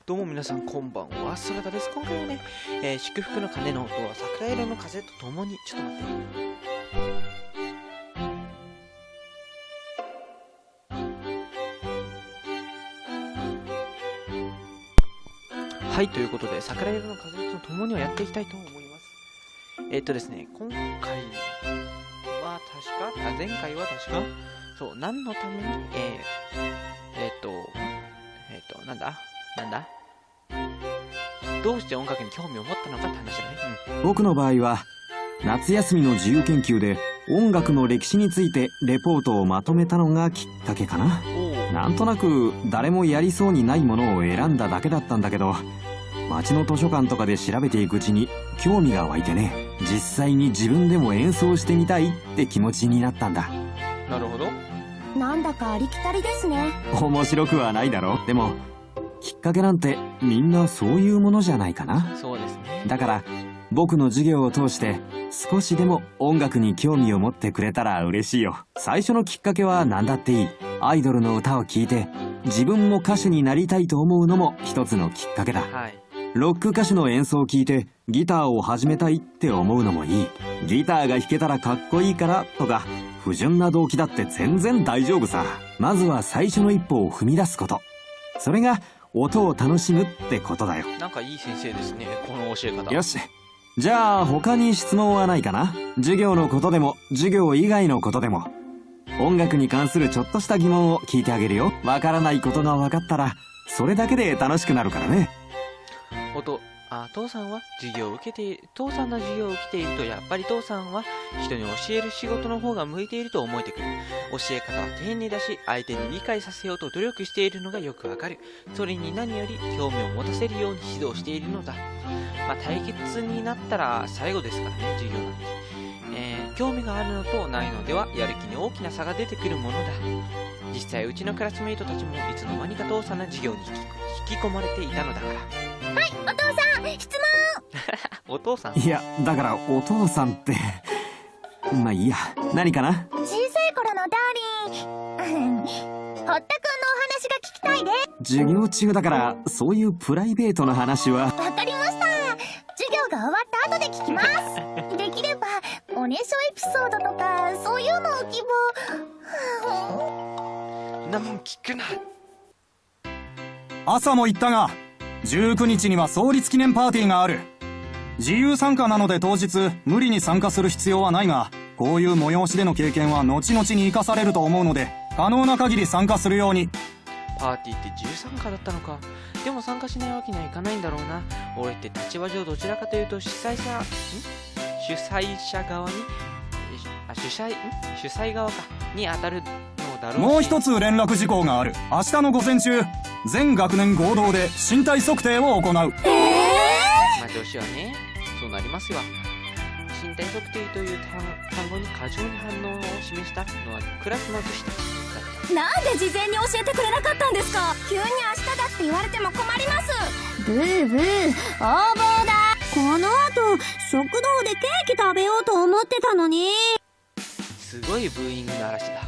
どうも皆さんこんばんは、姿です。今回はね、祝福の鐘の音は桜色の風とともに、ちょっと待って。はい、ということで、桜色の風とともにはやっていきたいと思います。ですね、今回は前回は確か、そう、何のために、なんだどうして音楽に興味を持ったのかって話だね。僕の場合は夏休みの自由研究で音楽の歴史についてレポートをまとめたのがきっかけかな。なんとなく誰もやりそうにないものを選んだだけだったんだけど、町の図書館とかで調べていくうちに興味が湧いてね、実際に自分でも演奏してみたいって気持ちになったんだ。なるほど。なんだかありきたりですね。面白くはないだろ。でもきっかけなんてみんなそういうものじゃないかな。そうですね。だから僕の授業を通して少しでも音楽に興味を持ってくれたら嬉しいよ。最初のきっかけは何だっていい。アイドルの歌を聴いて自分も歌手になりたいと思うのも一つのきっかけだ。はい。ロック歌手の演奏を聴いてギターを始めたいって思うのもいい。ギターが弾けたらかっこいいからとか、不純な動機だって全然大丈夫さ。まずは最初の一歩を踏み出すこと、それが音を楽しむってことだよ。なんかいい先生ですね、この教え方。よし、じゃあ他に質問はないかな。授業のことでも授業以外のことでも、音楽に関するちょっとした疑問を聞いてあげるよ。わからないことが分かったらそれだけで楽しくなるからね。父さんは父さんの授業を受けていると、やっぱり父さんは人に教える仕事の方が向いていると思えてくる。教え方は丁寧だし、相手に理解させようと努力しているのがよくわかる。それに何より興味を持たせるように指導しているのだ。対決になったら最後ですからね、授業なんて。興味があるのとないのではやる気に大きな差が出てくるものだ。実際うちのクラスメイトたちもいつの間にか父さんの授業に引き込まれていたのだから。はい、お父さん、質問。お父さん？いや、だからお父さんってまあいいや。何かな？小さい頃のダーリン、堀田くんのお話が聞きたいで。授業中だからそういうプライベートな話は。わかりました。授業が終わった後で聞きます。できればおねしょエピソードとかそういうのを希望。なもん聞くな。朝も言ったが、19日には創立記念パーティーがある。自由参加なので当日無理に参加する必要はないが、こういう催しでの経験は後々に生かされると思うので、可能な限り参加するように。パーティーって自由参加だったのか。でも参加しないわけにはいかないんだろうな。俺って立場上どちらかというと主催者側に主催側かに当たるのだろうし。もう一つ連絡事項がある。明日の午前中、全学年合同で身体測定を行う。女子はね、そうなりますよ。身体測定という単語に過剰に反応を示したのはクラスの女子たちだった。なんで事前に教えてくれなかったんですか。急に明日だって言われても困ります。ブーブー、横暴だ。この後食堂でケーキ食べようと思ってたのに。すごいブーイングの嵐だ。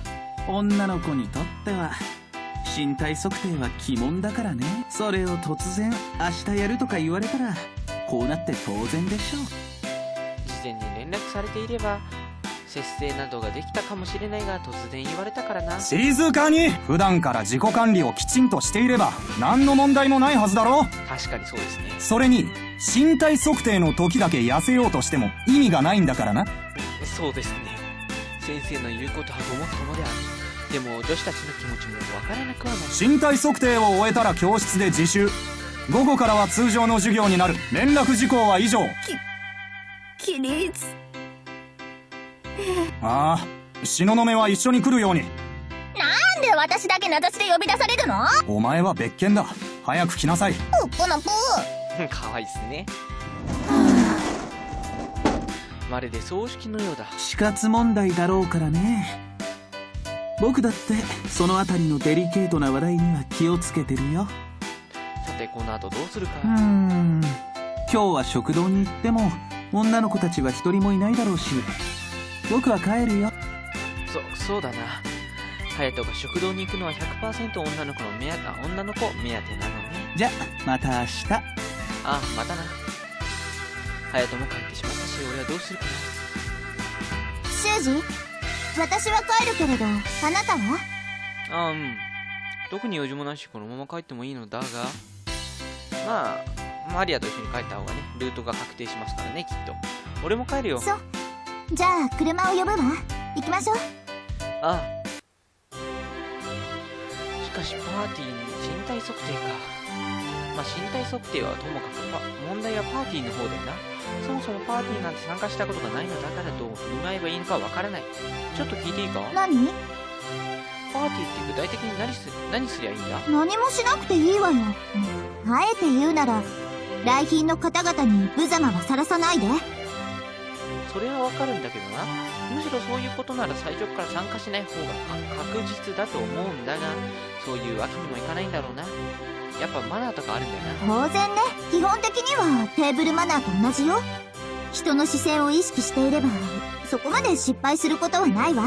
女の子にとっては身体測定は鬼門だからね。それを突然明日やるとか言われたらこうなって当然でしょう。事前に連絡されていれば節制などができたかもしれないが、突然言われたからな。静かに。普段から自己管理をきちんとしていれば何の問題もないはずだろ。確かにそうですね。それに身体測定の時だけ痩せようとしても意味がないんだからな。そうですね。先生の言うことはごもっともである。でも女子たちの気持ちもわからなくはない。身体測定を終えたら教室で自習。午後からは通常の授業になる。連絡事項は以上。起立。ああ、東雲は一緒に来るように。なんで私だけ名指しで呼び出されるの。お前は別件だ。早く来なさい。プップのプー。かわいいっすね。まるで葬式のようだ。死活問題だろうからね。僕だってそのあたりのデリケートな話題には気をつけてるよ。さてこの後どうするか。今日は食堂に行っても女の子たちは一人もいないだろうし、僕は帰るよ。そうだな。隼人が食堂に行くのは 100% 女の子目当てなのね。じゃまた明日。ああ、またな。隼人も帰ってしまったし、俺はどうするか修二、私は帰るけれど、あなたは？な。ああ、うん。特に用事もないし、このまま帰ってもいいのだが、まあマリアと一緒に帰った方がね、ルートが確定しますからね、きっと。俺も帰るよ。そう。じゃあ車を呼ぶわ。行きましょう。ああ。しかしパーティーに身体測定か。まあ身体測定はともかく問題はパーティーの方だよな。そもそもパーティーなんて参加したことがないのだからどう振る舞えばいいのかわからない。ちょっと聞いていいか？何？パーティーって具体的に何すりゃいいんだ？何もしなくていいわよ。あえて言うなら、来賓の方々に無様はさらさないで。それはわかるんだけどな。むしろそういうことなら最初から参加しない方が確実だと思うんだが、そういうわけにもいかないんだろうな。やっぱマナーとかあるんだよな。当然ね。基本的にはテーブルマナーと同じよ。人の視線を意識していれば、そこまで失敗することはないわ。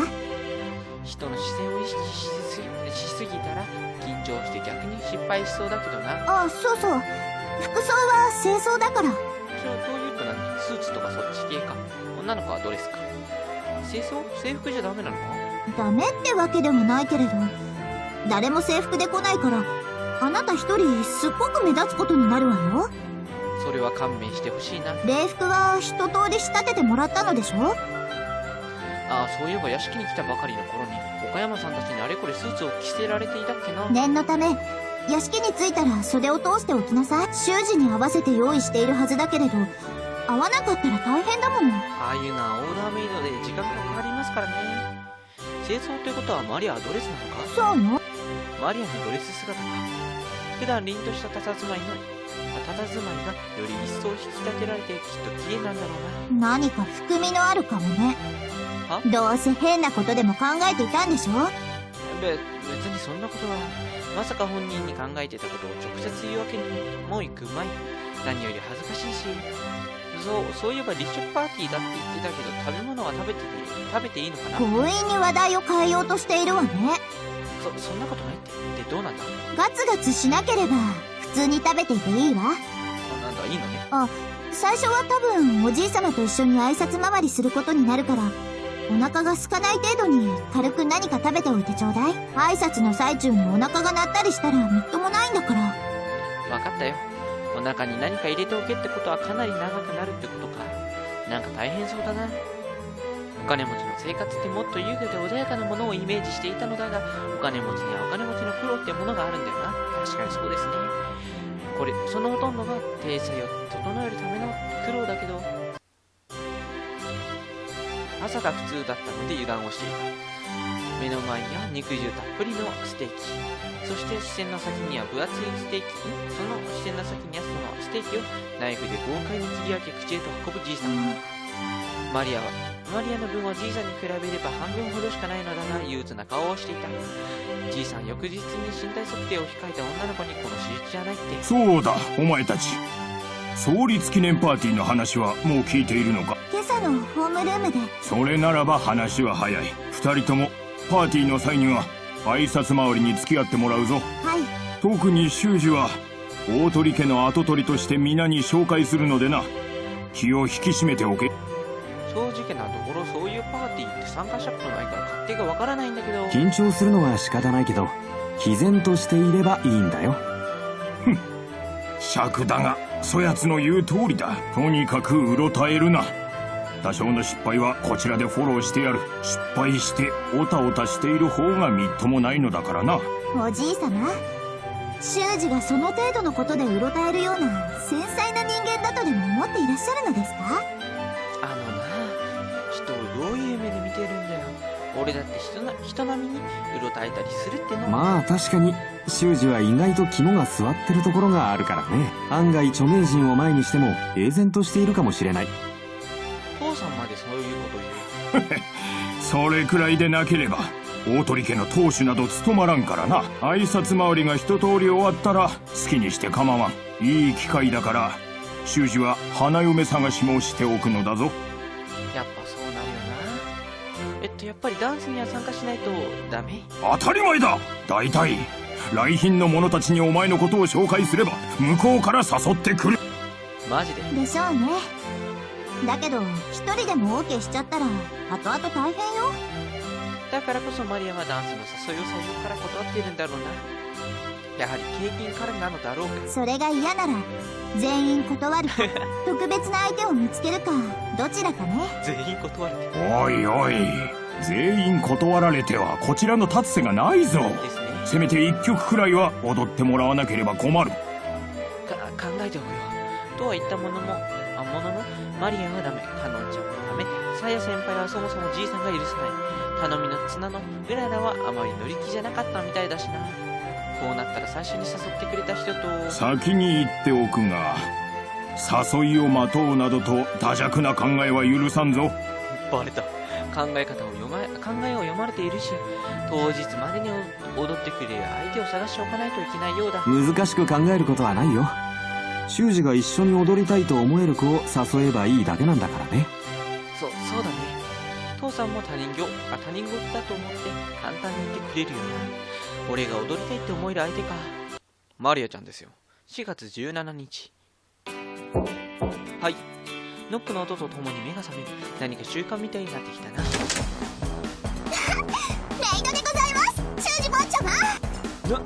人の視線を意識しすぎたら緊張して逆に失敗しそうだけどな。あ、そうそう。服装は清掃だから。じゃあどういうと何？スーツとかそっち系か。女の子はドレスか。清掃？制服じゃダメなのか？ダメってわけでもないけれど、誰も制服で来ないから、あなた一人すっごく目立つことになるわよ。それは勘弁してほしいな。礼服は一通り仕立ててもらったのでしょ？ああ、そういえば屋敷に来たばかりの頃に岡山さんたちにあれこれスーツを着せられていたっけな。念のため、屋敷に着いたら袖を通しておきなさい。習字に合わせて用意しているはずだけれど、合わなかったら大変だもの。ああいうのはオーダーメイドで時間がかかりますからね。清掃ということはマリアはドレスなのか？そうよ。マリアのドレス姿か。普段凛とした佇まいがより一層引き立てられてきっと綺麗なんだろうな。何か含みのあるかもね。は？どうせ変なことでも考えていたんでしょ？別にそんなことは。まさか本人に考えてたことを直接言うわけにもいくまい。何より恥ずかしいし。そういえば立食パーティーだって言ってたけど、食べ物は食べていいのかな？強引に話題を変えようとしているわね。そんなことないって。で、どうなんだ？ガツガツしなければ普通に食べていていいわ。なんだ、いいのね。最初は多分おじい様と一緒に挨拶回りすることになるから、お腹が空かない程度に軽く何か食べておいてちょうだい。挨拶の最中にお腹が鳴ったりしたらみっともないんだから。わかったよ。お腹に何か入れておけってことはかなり長くなるってことか。なんか大変そうだな。お金持ちの生活ってもっと優雅で穏やかなものをイメージしていたのだが、お金持ちにはお金持ちの苦労ってものがあるんだよな。確かにそうですね。そのほとんどが体裁を整えるための苦労だけど、朝が普通だったので油断をしていた。目の前には肉汁たっぷりのステーキ、そして視線の先には分厚いステーキ、その視線の先にはそのステーキをナイフで豪快に切り分け口へと運ぶじいさん。マリアの分はじいさんに比べれば半分ほどしかないのだが、憂鬱な顔をしていた。じいさん、翌日に身体測定を控えた女の子にこの手術じゃないって。そうだ、お前たち。創立記念パーティーの話はもう聞いているのか？今朝のホームルームで。それならば話は早い。二人ともパーティーの際には挨拶回りに付き合ってもらうぞ。はい。特に修二は大鳥家の跡取りとして皆に紹介するのでな。気を引き締めておけ。正直なところ、そういうパーティーって参加したことないから勝手がわからないんだけど。緊張するのは仕方ないけど、毅然としていればいいんだよ。尺だがそやつの言う通りだ。とにかくうろたえるな。多少の失敗はこちらでフォローしてやる。失敗してオタオタしている方がみっともないのだからな。おじい様、修二がその程度のことでうろたえるような繊細な人間だとでも思っていらっしゃるのですか？人をどういう目で見てるんだよ。俺だって人並みにうろたえたりするっての。まあ確かに修二は意外と肝が据わってるところがあるからね。案外著名人を前にしても平然としているかもしれない。父さんまでそういうこと言う。それくらいでなければ大鳥家の当主など務まらんからな。挨拶回りが一通り終わったら好きにして構わん。いい機会だから修二は花嫁探しもしておくのだぞ。やっぱそうなるよな。やっぱりダンスには参加しないとダメ？当たり前だ。大体来賓の者たちにお前のことを紹介すれば向こうから誘ってくる。マジで？でしょうね。だけど一人でも OK しちゃったら後々大変よ。だからこそマリアはダンスの誘いを最初から断っているんだろうな。やはり経験からなのだろうか。それが嫌なら全員断るか特別な相手を見つけるかどちらかね。全員断るおいおい、全員断られてはこちらの立つ瀬がないぞ。ですね。せめて一曲くらいは踊ってもらわなければ困る。考えておくよ。とは言ったもののマリアはダメ、カノンちゃんもダメ、サヤ先輩はそもそもじいさんが許さない。頼みの綱のうららはあまり乗り気じゃなかったみたいだしな。こうなったら最初に誘ってくれた人と。先に言っておくが、誘いを待とうなどと多弱な考えは許さんぞ。バレた。考えを読まれているし、当日までに踊ってくれる相手を探しておかないといけないようだ。難しく考えることはないよ。修二が一緒に踊りたいと思える子を誘えばいいだけなんだからね。そうだね。父さんも他人事だと思って簡単に言ってくれるよな。俺が踊りたいって思える相手か。マリアちゃんですよ。4月17日。はい。ノックの音とともに目が覚める。何か習慣みたいになってきたな。メイドでございます、修二坊ちゃま。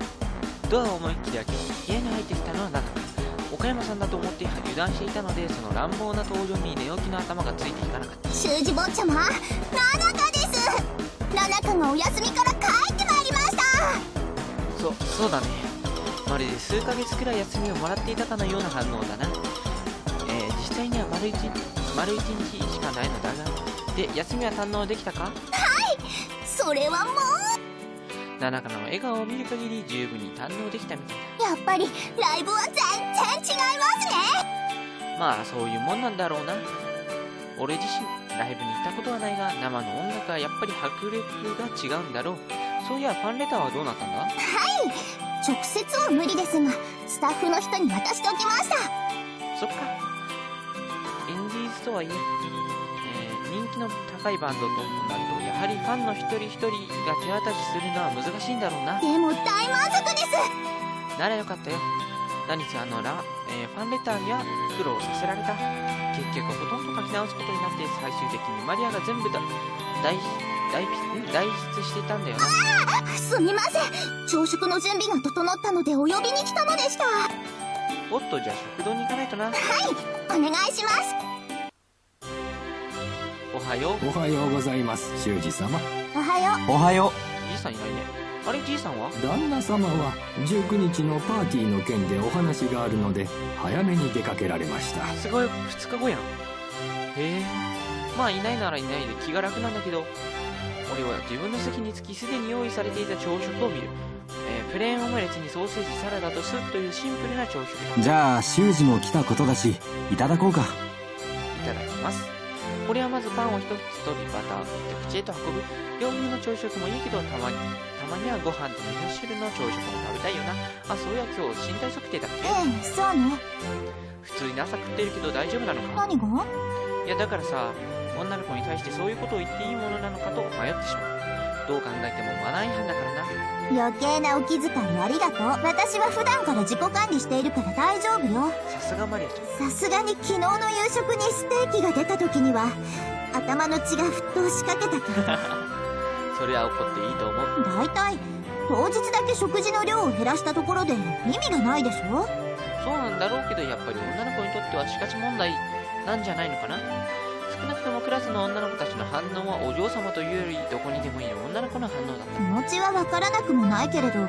ドアを思いっきり開け、部屋に入ってきたのはナナカ。岡山さんだと思って油断していたので、その乱暴な登場に寝起きの頭がついていかなかった。修二坊ちゃま、ナナカです。ナナカがお休みから帰ってまいりました。そうだね。まるで数ヶ月くらい休みをもらっていたかのような反応だな。実際には丸一日しかないのだが。で、休みは堪能できたか？はい、それはもうナナカの笑顔を見る限り十分に堪能できたみたいだ。やっぱりライブは全然違いますね。まあそういうもんなんだろうな。俺自身ライブに行ったことはないが、生の音楽はやっぱり迫力が違うんだろう。そういやファンレターはどうなったんだ？はい、直接は無理ですがスタッフの人に渡しておきました。そっか。インディーズとはいえ人気の高いバンドとなると、やはりファンの一人一人が手渡しするのは難しいんだろうな。でも大満足です。ならよかったよ。何せファンレターには苦労させられた。結局ほとんど書き直すことになって、最終的にマリアが全部代筆していたんだよな。すみません、朝食の準備が整ったのでお呼びに来たのでした。おっと、じゃあ食堂に行かないとな。はい、お願いします。おはよう。おはようございます、修二様。おはよおはよじいさんいないね。あれ、じいさんは？旦那様は19日のパーティーの件でお話があるので早めに出かけられました。すごい、2日後やん。へえ。まあいないならいないで気が楽なんだけど、俺は自分の席につきすでに用意されていた朝食を見る。プレーンオムレツにソーセージ、サラダとスープというシンプルな朝食だ。う。じゃあ修二も来たことだしいただこうか。いただきます。俺はまずパンを一つ取り、バターを振って口へと運ぶ。洋風の朝食もいいけど、たまにはご飯と味噌汁の朝食も食べたいよな。あ、そういや今日身体測定だっけ？そうね。普通に朝食ってるけど大丈夫なのか？何が？いやだからさ、女の子に対してそういうことを言っていいものなのかと迷ってしまう。どう考えてもマナー違反だからな。余計なお気遣いありがとう。私は普段から自己管理しているから大丈夫よ。さすがマリアちゃん。さすがに昨日の夕食にステーキが出た時には頭の血が沸騰しかけたけどそれは怒っていいと思う。だいたい当日だけ食事の量を減らしたところで意味がないでしょ。そうなんだろうけど、やっぱり女の子にとっては死活問題なんじゃないのかな。少なくともクラスの女の子たちの反応はお嬢様というよりどこにでもいる女の子の反応だった。気持ちはわからなくもないけれど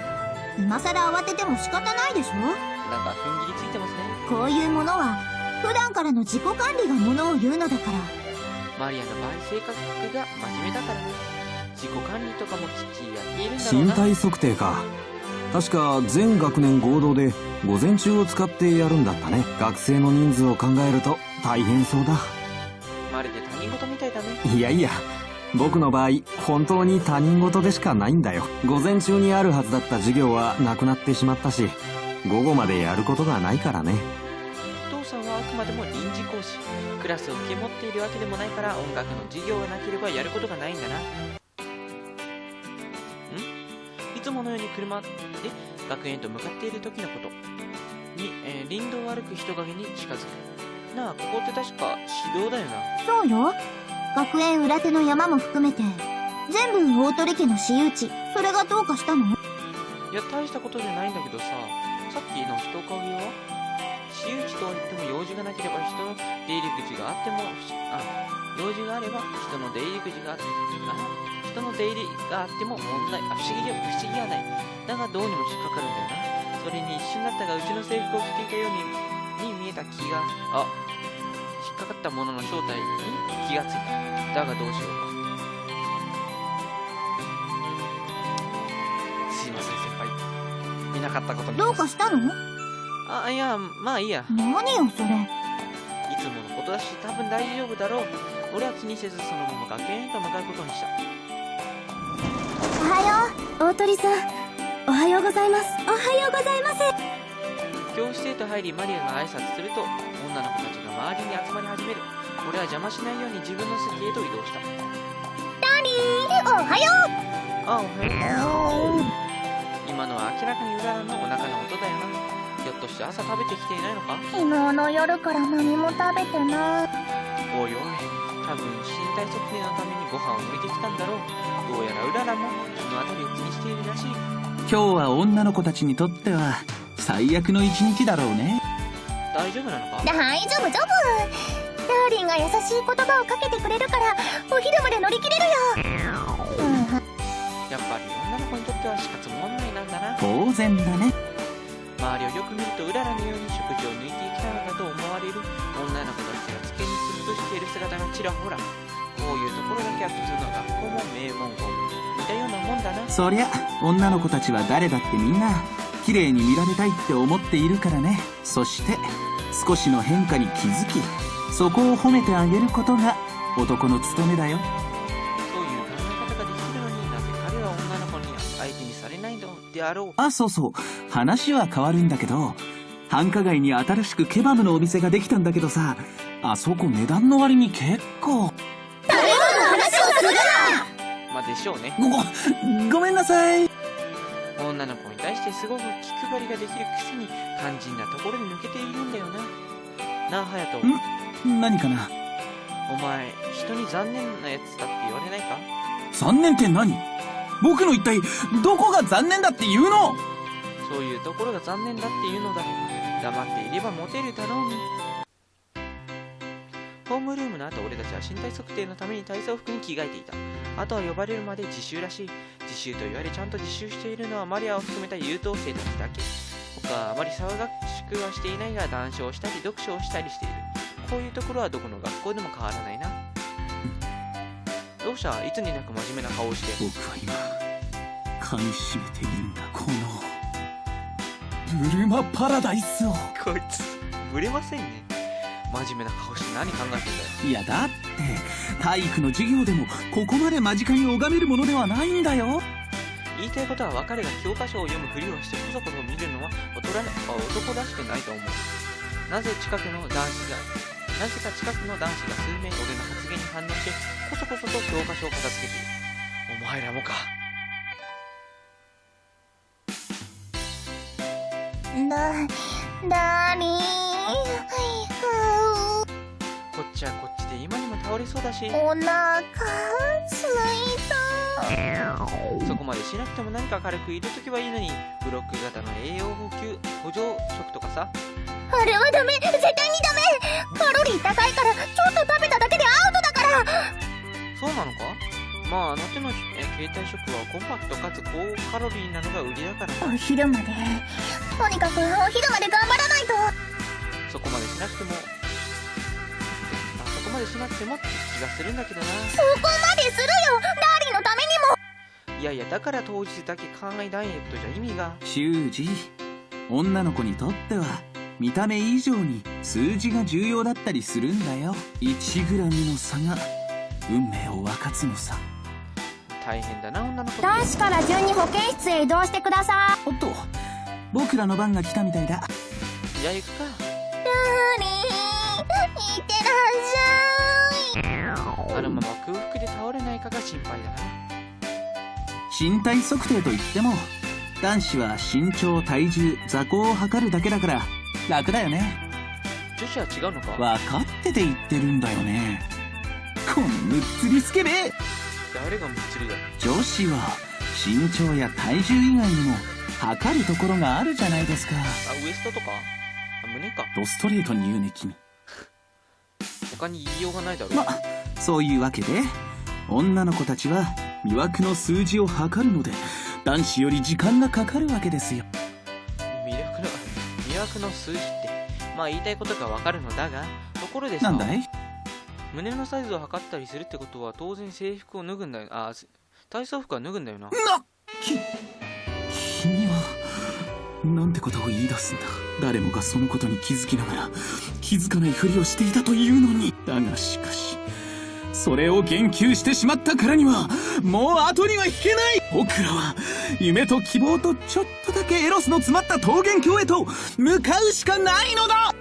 今さら慌てても仕方ないでしょ。なんか踏ん切りついてますね。こういうものは普段からの自己管理がものを言うのだから。マリアの場合性格が真面目だからね。自己管理とかもきっちりやっているんだろうな。身体測定か。確か全学年合同で午前中を使ってやるんだったね。学生の人数を考えると大変そうだ。まるで他人事みたいだね。いやいや、僕の場合本当に他人事でしかないんだよ。午前中にあるはずだった授業はなくなってしまったし、午後までやることがないからね。父さんはあくまでも臨時講師。クラスを受け持っているわけでもないから音楽の授業がなければやることがないんだな。いつものように車で学園へと向かっている時のことに、林道を歩く人影に近づく。なあ、ここって確か市道だよな。そうよ。学園裏手の山も含めて全部大鳥家の私有地。それがどうかしたの？いや、大したことじゃないんだけどさ、さっきの人影は私有地といっても用事がなければ人の出入り口があっても用事があれば人の出入り口があって人の出入りがあっても問題不思議はない。だがどうにも引っかかるんだよな。それに一瞬だったがうちの制服を着ていたように見えた気が引っかかったものの正体に気がついた。だがどうしようか。すいません先輩、見なかったことに。どうかしたの？いや、まあいいや。何よそれ。いつものことだし多分大丈夫だろう。俺は気にせずそのまま学園へと向かうことにした。おはよう。大鳥さん、おはようございます。おはようございます。教室へと入りマリアが挨拶すると女の子たちが周りに集まり始める。俺は邪魔しないように自分の席へと移動した。ダリー、おはよおはよう。今のは明らかにうららのお腹の音だよな。ひょっとして朝食べてきていないのか？う。昨日の夜から何も食べてない。おいおい、多分身体測定のためにご飯を抜いてきたんだろう。どうやらうららもそのあたりを気にしているらしい。今日は女の子たちにとっては最悪の一日だろうね。大丈夫なのか？大丈夫。ダーリンが優しい言葉をかけてくれるからお昼まで乗り切れるよ。やっぱり女の子にとっては死活問題なんだな。当然だね。周りをよく見るとうららのように食事を抜いていきたのだと思われる女の子たちが机につぶしている姿がちらほら。こういうところだけは普通の学校も名門校も似たようなもんだな。そりゃ女の子たちは誰だってみんな綺麗に見られたいって思っているからね。そして少しの変化に気づきそこを褒めてあげることが男の務めだよ。そういう考え方ができるのになぜ彼は女の子に相手にされないのであろう。そう話は変わるんだけど、繁華街に新しくケバブのお店ができたんだけどさ、あそこ値段の割に結構。まあでしょうね。ごめんなさい。女の子に対してすごく気配りができるくせに肝心なところに抜けているんだよな。なあ隼人、何かな？お前人に残念なやつだって言われないか？残念って何？僕の一体どこが残念だって言うの？そういうところが残念だっていうのだ。黙っていればモテるだろうに。ホームルームの後、俺たちは身体測定のために体操服に着替えていた。あとは呼ばれるまで自習らしい。自習と言われちゃんと自習しているのはマリアを含めた優等生たちだけ。他はあまり騒がしくはしていないが談笑したり読書をしたりしている。こういうところはどこの学校でも変わらないな。どうした？いつになく真面目な顔をして。僕は今噛み締めているんだ、このブルマパラダイスを。こいつぶれませんね。真面目な顔して何考えてんだよ。いやだって体育の授業でもここまで間近に拝めるものではないんだよ。言いたいことは分かるが、教科書を読むふりをしてこそこそ見るのは男らしくないと思う。なぜか近くの男子が数名俺の発言に反応してこそこそと教科書を片付けている。お前らもか。ダーリン、こっちはこっちで今にも倒れそうだし。お腹すいた。そこまでしなくても何か軽くいるときはいいのに、ブロック型の栄養補給補助食とかさ。あれはダメ、絶対にダメ。カロリー高いからちょっと食べただけでアウトだから。そうなのか？まああの手の携帯食はコンパクトかつ高カロリーなのが売りだからな。お昼まで、とにかくお昼まで頑張らないと。そこまでしなくてもって気がするんだけどな。そこまでするよ、ダーリンのためにも。いやいや、だから当日だけ考えダイエットじゃ意味が。修二、女の子にとっては見た目以上に数字が重要だったりするんだよ。1グラムの差が運命を分かつのさ。大変だな女の子。男子から順に保健室へ移動してください。おっと、僕らの番が来たみたいだ。じゃあ行くか。ダーリン、ってらっしゃい。あのまま空腹で倒れないかが心配だな。身体測定といっても男子は身長体重座高を測るだけだから楽だよね。女子は違うのか。分かってて言ってるんだよね。このむっつりスケベ。誰がむっつりだ。女子は身長や体重以外にも測るところがあるじゃないですか。ウエストとか胸か。ドストレートに言うね君。他に言いようがないだろ。そういうわけで女の子たちは魅惑の数字を測るので男子より時間がかかるわけですよ。魅惑の数字って言いたいことがわかるのだが、ところでさ、なんだい。胸のサイズを測ったりするってことは当然制服を脱ぐんだよ。体操服は脱ぐんだよな。君はなんてことを言い出すんだ。誰もがそのことに気づきながら気づかないふりをしていたというのに。だがしかしそれを言及してしまったからにはもう後には引けない。僕らは夢と希望とちょっとだけエロスの詰まった桃源郷へと向かうしかないのだ。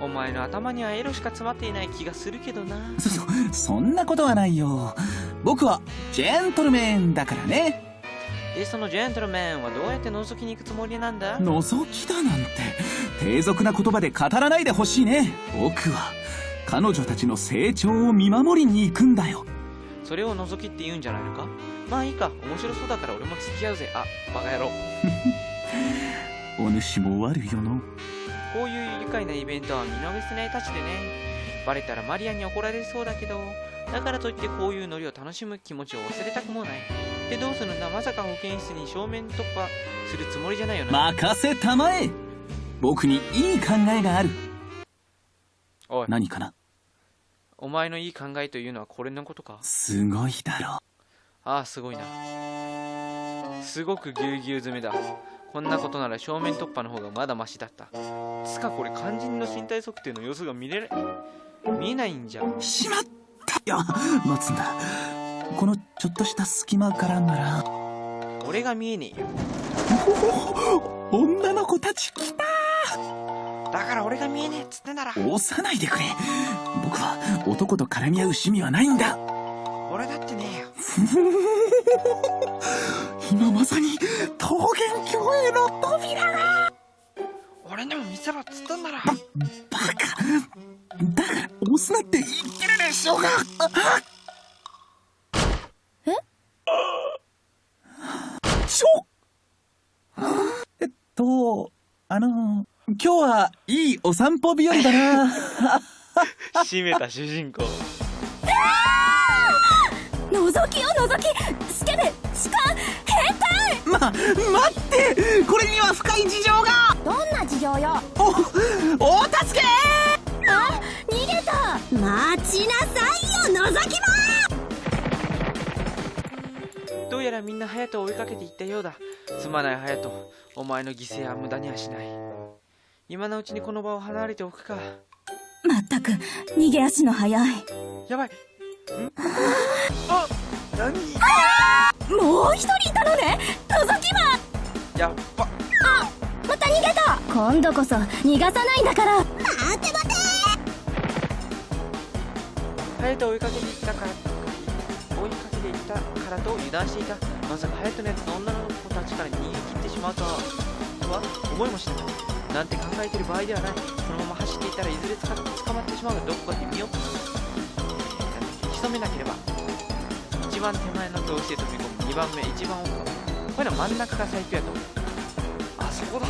お前の頭にはエロしか詰まっていない気がするけどな。そんなことはないよ。僕はジェントルメンだからね。で、そのジェントルメンはどうやって覗きに行くつもりなんだ。覗きだなんて低俗な言葉で語らないでほしいね。僕は彼女たちの成長を見守りに行くんだよ。それを覗きって言うんじゃないのか。まあいいか、面白そうだから俺も付き合うぜ。バカ野郎。お主も悪いよの。こういう愉快なイベントは見逃せないたちでね。バレたらマリアに怒られそうだけど、だからといってこういうノリを楽しむ気持ちを忘れたくもない。で、どうするんだ。まさか保健室に正面突破するつもりじゃないよな。任せたまえ。僕にいい考えがある。おい、何かな。お前のいい考えというのはこれのことか。すごいだろ。すごいな。すごくぎゅうぎゅう詰めだ。こんなことなら正面突破の方がまだマシだった。つかこれ肝心の身体測定の様子が見えないんじゃ。しまった。いや、待つんだ。このちょっとした隙間からなら。俺が見えねえよ。女の子たち来た。だから俺が見えねえっつってんだら。押さないでくれ。僕は男と絡み合う趣味はないんだ。俺だってねえよ。今まさに桃源郷への扉が。俺にも見せろっつったんだら。バカ。だから押すなって言ってるでしょうが。今日はいいお散歩日和だな。閉めた主人公。覗きよ覗き。スケベ、痴漢、変態。待ってこれには深い事情が。どんな事情よ。お助け。逃げた。待ちなさいよ覗き魔。どうやらみんな隼人を追いかけていったようだ。すまない隼人、お前の犠牲は無駄にはしない。今のうちにこの場を離れておくか。まったく逃げ足の速い。やばい。何。もう一人いたのね。覗き魔。やっば。また逃げた。今度こそ逃がさないんだから。待て待て。隼人を追いかけていったからと油断していた。まさか隼人のやつの女の子たちから逃げ切ってしまうとは思いもしなかった。なんて考えてる場合ではない。このまま走っていたらいずれ捕まってしまうが、どこかで見よう。潜めなければ。一番手前の教室へ飛び込む。2番目一番奥か。これは真ん中が最強やと思う。そこだ。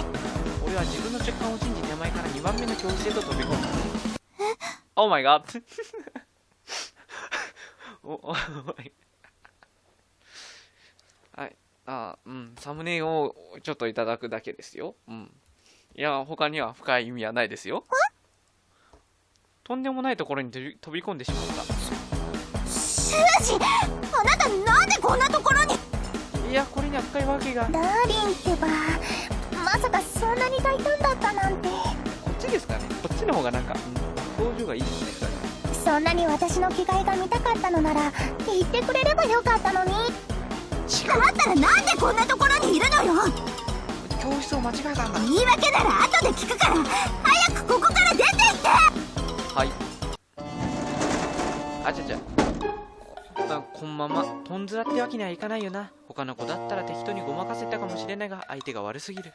俺は自分の直感を信じ手前から2番目の教室へと飛び込む。オーマイガー。はい。サムネをちょっといただくだけですよ。いや、他には深い意味はないですよ。とんでもないところに飛び込んでしまった。シュージ、あなたなんでこんなところに。いや、これには深いわけが。ダーリンってば、まさかそんなに大胆だったなんて。こっちですかね。こっちの方がなんか、表情がいいですね。そんなに私の着替えが見たかったのなら言ってくれればよかったのに。だったらなんでこんなところにいるのよ。教室を間違えたんだ。言い訳なら後で聞くから早くここから出て行って。はい。あちゃちゃ、こんままとんずらってわけにはいかないよな。他の子だったら適当にごまかせたかもしれないが、相手が悪すぎる。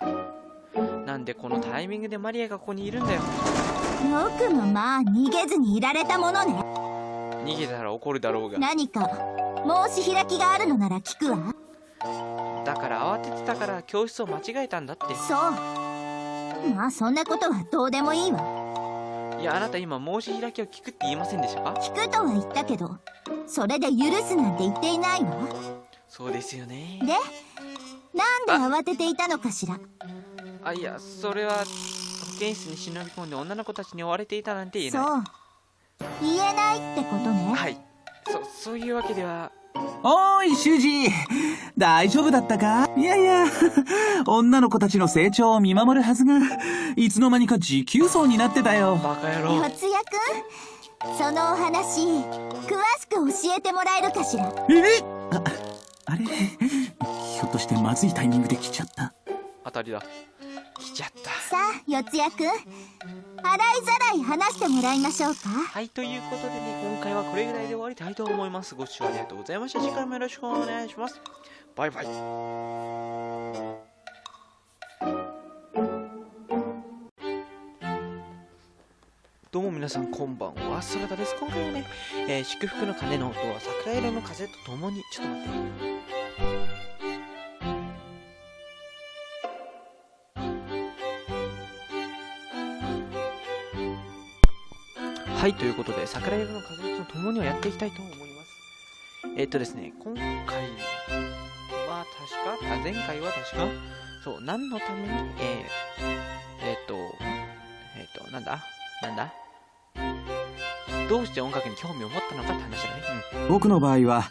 なんでこのタイミングでマリアがここにいるんだよ。よくもまあ逃げずにいられたものね。逃げたら怒るだろうが。何か申し開きがあるのなら聞くわ。だから慌ててたから教室を間違えたんだって。そう。まあそんなことはどうでもいいわ。いや、あなた今申し開きを聞くって言いませんでしたか？聞くとは言ったけど、それで許すなんて言っていないわ。そうですよね。で、なんで慌てていたのかしら。あ、いや、それは保健室に忍び込んで女の子たちに追われていたなんて言えない。そう。言えないってことね。はい。そういうわけでは。おーい、修二。大丈夫だったか？いやいや、女の子たちの成長を見守るはずが、いつの間にか持久走になってたよ。バカ野郎。四谷くん、そのお話、詳しく教えてもらえるかしら。あれ？ひょっとしてまずいタイミングで来ちゃった。当たりだ。来ちゃった。さあ、四谷くん、洗いざらい話してもらいましょうか。はい、ということでね、今回はこれぐらいで終わりたいと思います。ご視聴ありがとうございました。次回もよろしくお願いします。バイバイ。どうも皆さんこんばんは、そらたです。今回はね、祝福の鐘の音は桜色の風とともに、ちょっと待って。はい、ということで、桜色の風とともにをやっていきたいと思います。ですね、今回は前回は確か、そう、何のために、なんだどうして音楽に興味を持ったのかって話だね。僕の場合は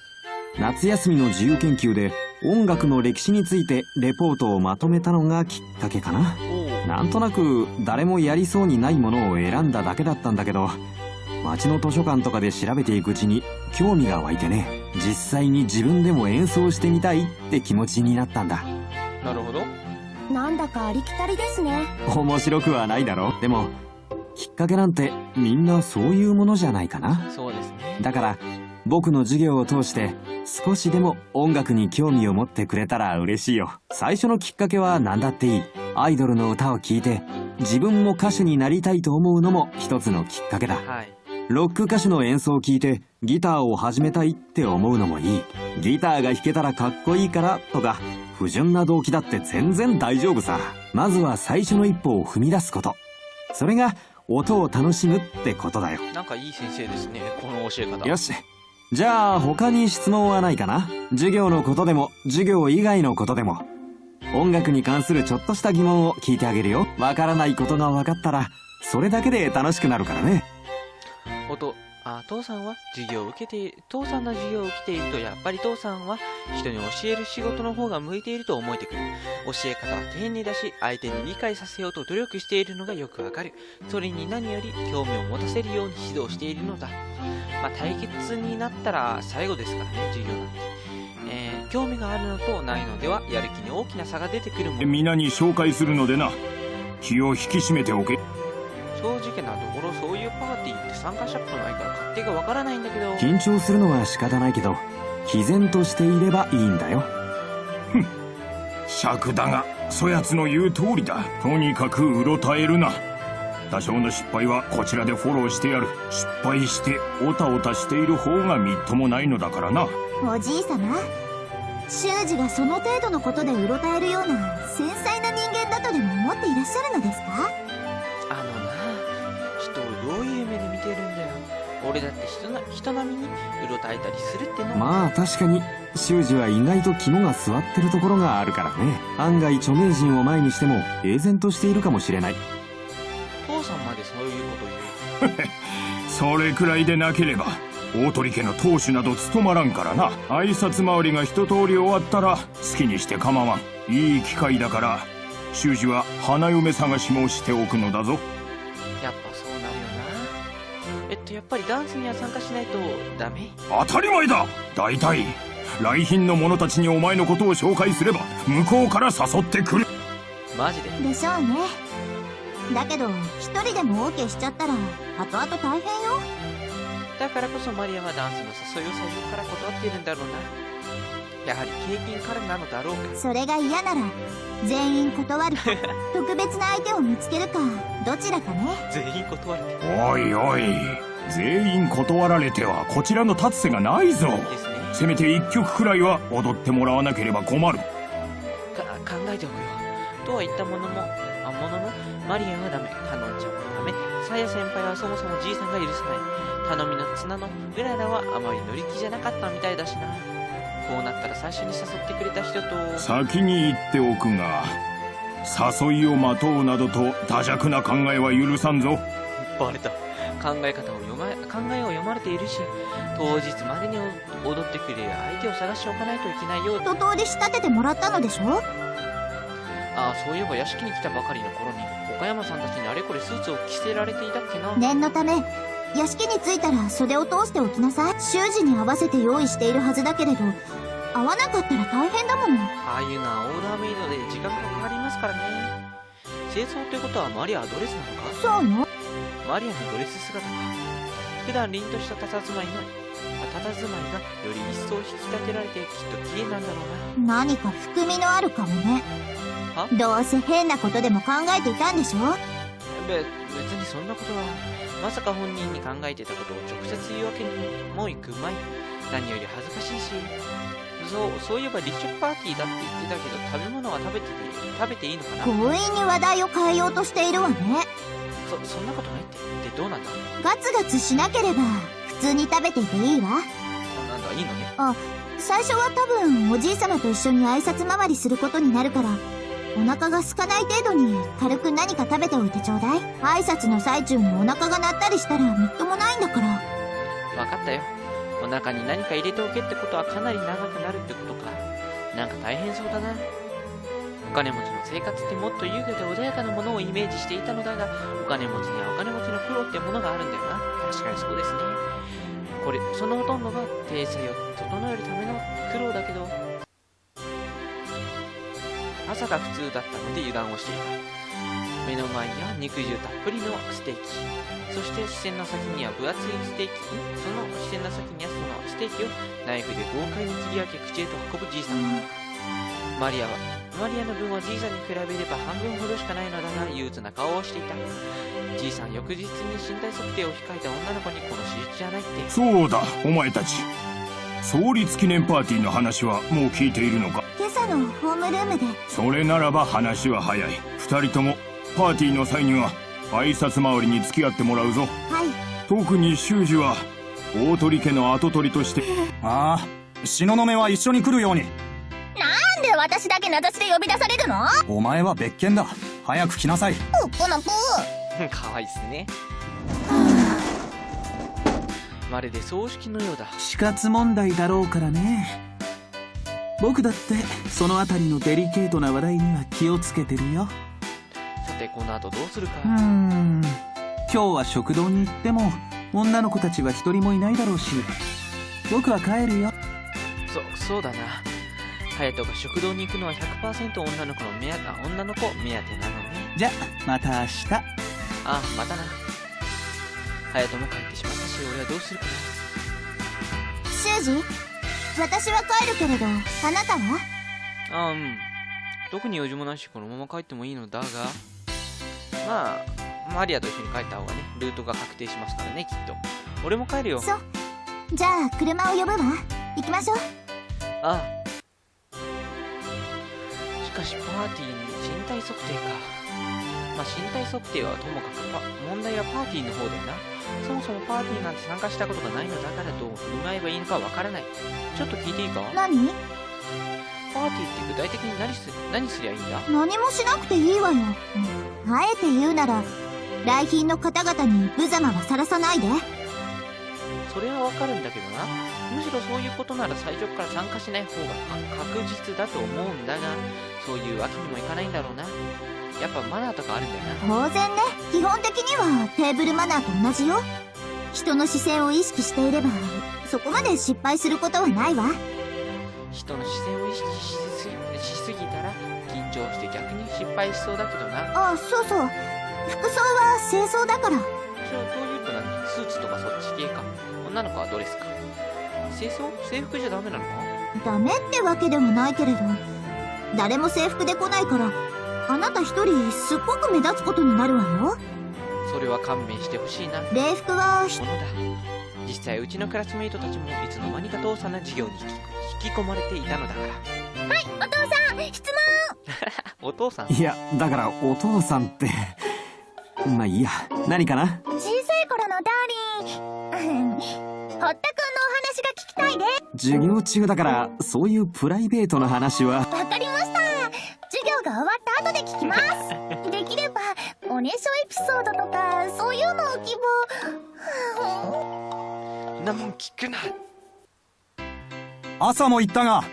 夏休みの自由研究で音楽の歴史についてレポートをまとめたのがきっかけかな。なんとなく誰もやりそうにないものを選んだだけだったんだけど、街の図書館とかで調べていくうちに興味が湧いてね、実際に自分でも演奏してみたいって気持ちになったんだ。なるほど。なんだかありきたりですね。面白くはないだろ。でもきっかけなんてみんなそういうものじゃないかな。そうですね。だから僕の授業を通して少しでも音楽に興味を持ってくれたら嬉しいよ。最初のきっかけは何だっていい。アイドルの歌を聴いて自分も歌手になりたいと思うのも一つのきっかけだ。はい。ロック歌手の演奏を聴いてギターを始めたいって思うのもいい。ギターが弾けたらかっこいいからとか、不純な動機だって全然大丈夫さ。まずは最初の一歩を踏み出すこと。それが音を楽しむってことだよ。なんかいい先生ですね、この教え方。よし。じゃあ他に質問はないかな。授業のことでも授業以外のことでも、音楽に関するちょっとした疑問を聞いてあげるよ。わからないことが分かったらそれだけで楽しくなるからね。父さんは父さんの授業を受けていると、やっぱり父さんは人に教える仕事の方が向いていると思えてくる。教え方は丁寧だし、相手に理解させようと努力しているのがよくわかる。それに何より興味を持たせるように指導しているのだ。対決になったら最後ですからね、授業なんて。興味があるのとないのではやる気に大きな差が出てくるもん。皆に紹介するのでな、気を引き締めておけ。正直なところ、そういうパーティーって参加したことないから勝手がわからないんだけど。緊張するのは仕方ないけど、毅然としていればいいんだよ。尺だがそやつの言う通りだ。とにかくうろたえるな。多少の失敗はこちらでフォローしてやる。失敗してオタオタしている方がみっともないのだからな。おじい様、修二がその程度のことでうろたえるような繊細な人間だとでも思っていらっしゃるのですか？人をどういう目で見てるんだよ。俺だって人並みにうろたえたりするっての。まあ確かに修二は意外と肝が据わってるところがあるからね。案外著名人を前にしても平然としているかもしれない。父さんまでそういうこと言う。それくらいでなければ大鳥家の当主など務まらんからな。挨拶回りが一通り終わったら好きにして構わん。いい機会だから修二は花嫁探しもしておくのだぞ。やっぱそうなるよな。やっぱりダンスには参加しないとダメ？当たり前だ。大体来賓の者たちにお前のことを紹介すれば向こうから誘ってくる。マジで？でしょうね。だけど一人でも OK しちゃったら後々大変よ。だからこそマリアはダンスの誘いを最初から断っているんだろうな。やはり経験からなのだろうか。それが嫌なら全員断るか特別な相手を見つけるか、どちらかね。全員断るおいおい、全員断られてはこちらの立つ瀬がないぞ。ですね。せめて一曲くらいは踊ってもらわなければ困る。考えておくよ。とは言ったもののマリアはダメ、カノンちゃんもダメ、サヤ先輩はそもそもじいさんが許さない。頼みの綱のうららはあまり乗り気じゃなかったみたいだしな。こうなったら最初に誘ってくれた人と。先に言っておくが、誘いを待とうなどと惰弱な考えは許さんぞ。バレた。考えを読まれているし、当日までに踊ってくれる相手を探しておかないといけないよ。一通り仕立ててもらったのでしょ。ああ、そういえば屋敷に来たばかりの頃に岡山さんたちにあれこれスーツを着せられていたっけな。念のため屋敷に着いたら袖を通しておきなさい。習字に合わせて用意しているはずだけれど、合わなかったら大変だもの。ああいうのはオーダーメイドで時間がかかりますからね。清掃ということはマリアはドレスなのか。そうよ。マリアのドレス姿か。普段凛とした佇まいがより一層引き立てられてきっと綺麗なんだろうな。何か含みのあるかもね。は？どうせ変なことでも考えていたんでしょ。別にそんなことは。まさか本人に考えてたことを直接言うわけにもいくまい。何より恥ずかしいし。そういえば立食パーティーだって言ってたけど、食べ物は食べていいのかな。強引に話題を変えようとしているわね。そんなことないって。で、どうなんだ。ガツガツしなければ普通に食べていていいわ。なんだ、いいのね。最初は多分おじいさまと一緒に挨拶回りすることになるから、お腹が空かない程度に軽く何か食べておいてちょうだい。挨拶の最中にお腹が鳴ったりしたらみっともないんだから。分かったよ。お腹に何か入れておけってことはかなり長くなるってことか。なんか大変そうだな。お金持ちの生活ってもっと優雅で穏やかなものをイメージしていたのだが、お金持ちにはお金持ちの苦労ってものがあるんだよな。確かにそうですね。そのほとんどが体制を整えるための苦労だけど、朝が普通だったので油断をしていた。目の前には肉汁たっぷりのステーキ、そして視線の先には分厚いステーキ、その視線の先にはそのステーキをナイフで豪快に切り分け口へと運ぶじいさん。マリアの分はじいさんに比べれば半分ほどしかないのだが、憂鬱な顔をしていた。じいさん、翌日に身体測定を控えた女の子にこの手術じゃないって。そうだ、お前たち。創立記念パーティーの話はもう聞いているのか。今朝のホームルームで。それならば話は早い。二人ともパーティーの際には挨拶回りに付き合ってもらうぞ。はい。特に修二は大鳥家の跡取りとして。ああ、東雲は一緒に来るように。なんで私だけ名指しで呼び出されるの？お前は別件だ。早く来なさい。このプー。かわいいっすね。まるで葬式のようだ。死活問題だろうからね。僕だってそのあたりのデリケートな話題には気をつけてるよ。さて、この後どうするか。今日は食堂に行っても女の子たちは一人もいないだろうし、僕は帰るよ。そうだな。隼人が食堂に行くのは 100% 女の子目当てなのね。じゃ、また明日。ああ、またな。隼人も帰ってしまったし、俺はどうするかな。修二、私は帰るけれど、あなたは？ああ、特に用事もないし、このまま帰ってもいいのだが、まあマリアと一緒に帰った方がね、ルートが確定しますからね、きっと。俺も帰るよ。そう。じゃあ車を呼ぶわ。行きましょう。ああ。しかしパーティーに身体測定か。まあ身体測定はともかく問題はパーティーの方だよな。そもそもパーティーなんて参加したことがないのだから、どう振る舞えばいいのかわからない。ちょっと聞いていいか？何？パーティーって具体的に何すりゃいいんだ？何もしなくていいわよ。あえて言うなら、来賓の方々に無様はさらさないで。それはわかるんだけどな。むしろそういうことなら最初から参加しない方が確実だと思うんだが、そういうわけにもいかないんだろうな。やっぱマナーとかあるんだよな。当然ね。基本的にはテーブルマナーと同じよ。人の視線を意識していればそこまで失敗することはないわ。人の視線を意識しすぎたら緊張して逆に失敗しそうだけどな。あ、そうそう。服装は清掃だから。というと何？スーツとかそっち系か。女の子はドレスか。制服じゃダメなのか？ダメってわけでもないけれど、誰も制服で来ないから、あなた一人すっごく目立つことになるわよ。それは勘弁してほしいな。礼服はものだ。実際うちのクラスメイトたちもいつの間にか父さんの授業に引き込まれていたのだから。はい、お父さん、質問。お父さん？いや、だからお父さんって。まあいいや。何かな？小さい頃のダーリン、堀田くんのお話が聞きたいで。授業中だから、そういうプライベートの話は。わかりました。授業が終わった後で聞きます。できれば、おねしょエピソードとか、そういうのを希望。なもん聞くな。朝も言ったが、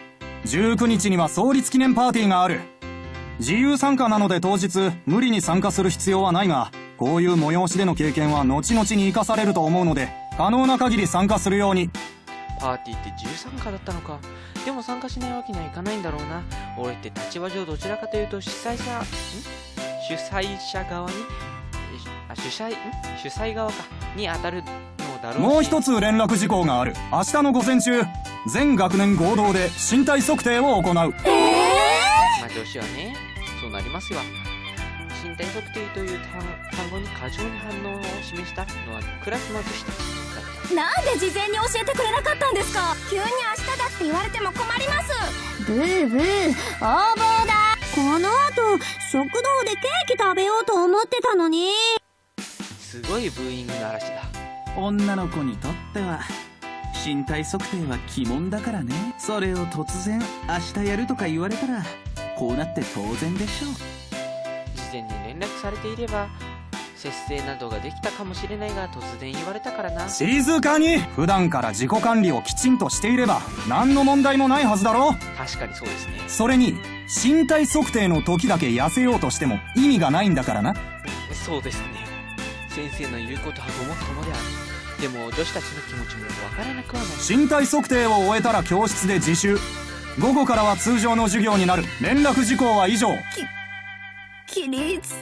19日には創立記念パーティーがある。自由参加なので当日無理に参加する必要はないが、こういう催しでの経験は後々に生かされると思うので、可能な限り参加するように。パーティーって自由参加だったのか。でも参加しないわけにはいかないんだろうな。俺って立場上どちらかというと主催者側に主催側かに当たるのだろうし。もう一つ連絡事項がある。明日の午前中、全学年合同で身体測定を行う。まあ女子はね、そうなりますよ。身体測定という単語に過剰に反応を示したのはクラスの女子たちだった。なんで事前に教えてくれなかったんですか？急に明日だって言われても困ります。ブーブー、横暴だ。この後、食堂でケーキ食べようと思ってたのに。すごいブーイングの嵐だ。女の子にとっては身体測定は鬼門だからね。それを突然明日やるとか言われたらこうなって当然でしょう。事前に連絡されていれば節制などができたかもしれないが、突然言われたからな。静かに。普段から自己管理をきちんとしていれば何の問題もないはずだろ。確かにそうですね。それに身体測定の時だけ痩せようとしても意味がないんだからな。そうですね。先生の言うことはごもっともである。でも女子たちの気持ちもわからなくはない。身体測定を終えたら教室で自習。午後からは通常の授業になる。連絡事項は以上。起立。